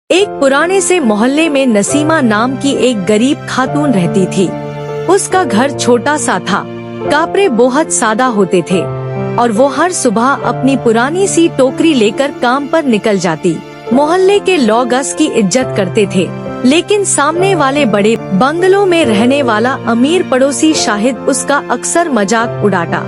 एक पुराने से मोहल्ले में नसीमा नाम की एक गरीब खातून रहती थी। उसका घर छोटा सा था, कपड़े बहुत सादा होते थे और वो हर सुबह अपनी पुरानी सी टोकरी लेकर काम पर निकल जाती। मोहल्ले के लोग उसकी इज्जत करते थे, लेकिन सामने वाले बड़े बंगलों में रहने वाला अमीर पड़ोसी शाहिद उसका अक्सर मजाक उड़ाता।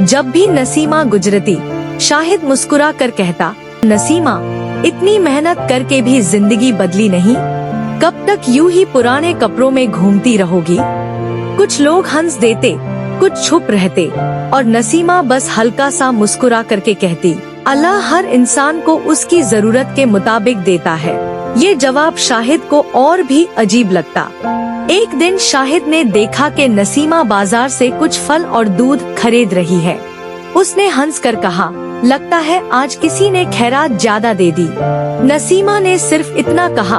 जब भी नसीमा गुजरती, शाहिद मुस्कुरा कर कहता, नसीमा, इतनी मेहनत करके भी जिंदगी बदली नहीं, कब तक यूं ही पुराने कपड़ों में घूमती रहोगी। कुछ लोग हंस देते, कुछ चुप रहते और नसीमा बस हल्का सा मुस्कुरा करके कहती, अल्लाह हर इंसान को उसकी जरूरत के मुताबिक देता है। ये जवाब शाहिद को और भी अजीब लगता। एक दिन शाहिद ने देखा कि नसीमा बाजार से कुछ फल और दूध खरीद रही है। उसने हंस कर कहा, लगता है आज किसी ने खैरात ज्यादा दे दी। नसीमा ने सिर्फ इतना कहा,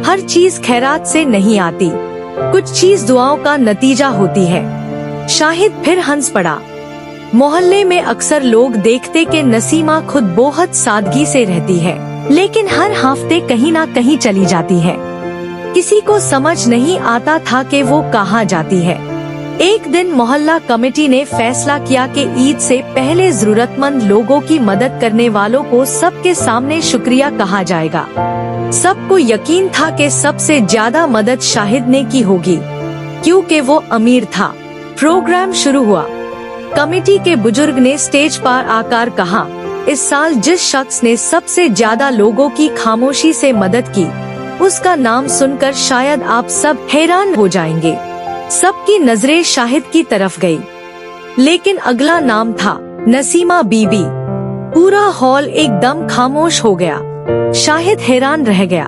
हर चीज खैरात से नहीं आती, कुछ चीज दुआओं का नतीजा होती है। शाहिद फिर हंस पड़ा। मोहल्ले में अक्सर लोग देखते कि नसीमा खुद बहुत सादगी से रहती है, लेकिन हर हफ्ते कहीं ना कहीं चली जाती है। किसी को समझ नहीं आता था कि वो कहाँ जाती है। एक दिन मोहल्ला कमेटी ने फैसला किया कि ईद से पहले जरूरतमंद लोगों की मदद करने वालों को सबके सामने शुक्रिया कहा जाएगा। सबको यकीन था कि सबसे ज्यादा मदद शाहिद ने की होगी, क्योंकि वो अमीर था। प्रोग्राम शुरू हुआ। कमेटी के बुजुर्ग ने स्टेज पर आकर कहा, इस साल जिस शख्स ने सबसे ज्यादा लोगों की खामोशी से मदद की, उसका नाम सुनकर शायद आप सब हैरान हो जाएंगे। सबकी नजरें शाहिद की तरफ गई, लेकिन अगला नाम था नसीमा बीबी। पूरा हॉल एकदम खामोश हो गया। शाहिद हैरान रह गया।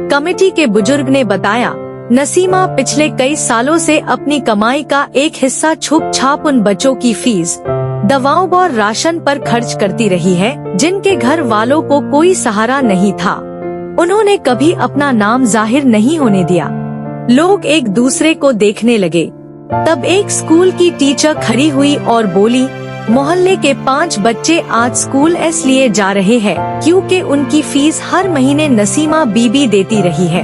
कमेटी के बुजुर्ग ने बताया, नसीमा पिछले कई सालों से अपनी कमाई का एक हिस्सा छुप छाप उन बच्चों की फीस, दवाओं और राशन पर खर्च करती रही है, जिनके घर वालों को कोई सहारा नहीं था। उन्होंने कभी अपना नाम जाहिर नहीं होने दिया। लोग एक दूसरे को देखने लगे। तब एक स्कूल की टीचर खड़ी हुई और बोली, मोहल्ले के 5 बच्चे आज स्कूल इसलिए जा रहे हैं क्योंकि उनकी फीस हर महीने नसीमा बीबी देती रही है।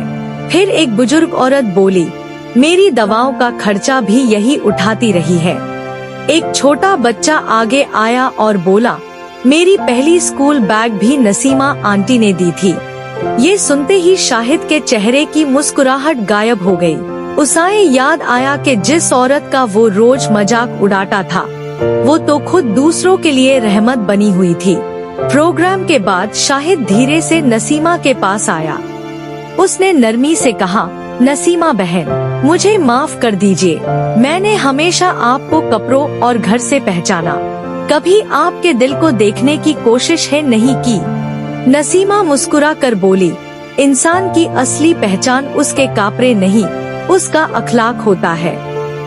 फिर एक बुजुर्ग औरत बोली, मेरी दवाओं का खर्चा भी यही उठाती रही है। एक छोटा बच्चा आगे आया और बोला, मेरी पहली स्कूल बैग भी नसीमा आंटी ने दी थी। ये सुनते ही शाहिद के चेहरे की मुस्कुराहट गायब हो गई। उसे याद आया कि जिस औरत का वो रोज मजाक उड़ाता था, वो तो खुद दूसरों के लिए रहमत बनी हुई थी। प्रोग्राम के बाद शाहिद धीरे से नसीमा के पास आया। उसने नरमी से कहा, नसीमा बहन, मुझे माफ कर दीजिए। मैंने हमेशा आपको कपड़ों और घर से पहचाना, कभी आपके दिल को देखने की कोशिश है नहीं की। नसीमा मुस्कुरा कर बोली, इंसान की असली पहचान उसके कपड़े नहीं, उसका अखलाक होता है।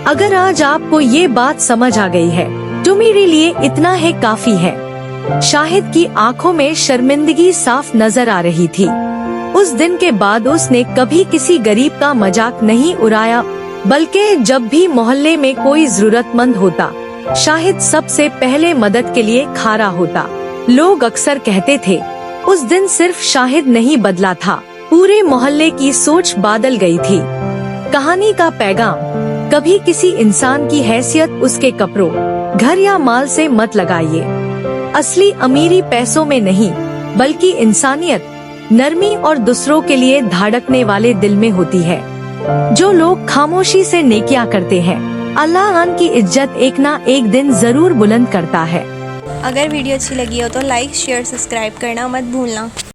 अगर आज आपको ये बात समझ आ गई है तो मेरे लिए इतना है काफी है। शाहिद की आंखों में शर्मिंदगी साफ नजर आ रही थी। उस दिन के बाद उसने कभी किसी गरीब का मजाक नहीं उड़ाया, बल्कि जब भी मोहल्ले में कोई जरूरतमंद होता, शाहिद सबसे पहले मदद के लिए खड़ा होता। लोग अक्सर कहते थे, उस दिन सिर्फ शाहिद नहीं बदला था, पूरे मोहल्ले की सोच बदल गई थी। कहानी का पैगाम, कभी किसी इंसान की हैसियत उसके कपड़ों, घर या माल से मत लगाइए। असली अमीरी पैसों में नहीं, बल्कि इंसानियत, नरमी और दूसरों के लिए धड़कने वाले दिल में होती है। जो लोग खामोशी से नेकियां करते हैं, अल्लाह उनकी इज्जत एक ना एक दिन जरूर बुलंद करता है। अगर वीडियो अच्छी लगी हो तो लाइक, शेयर, सब्सक्राइब करना मत भूलना।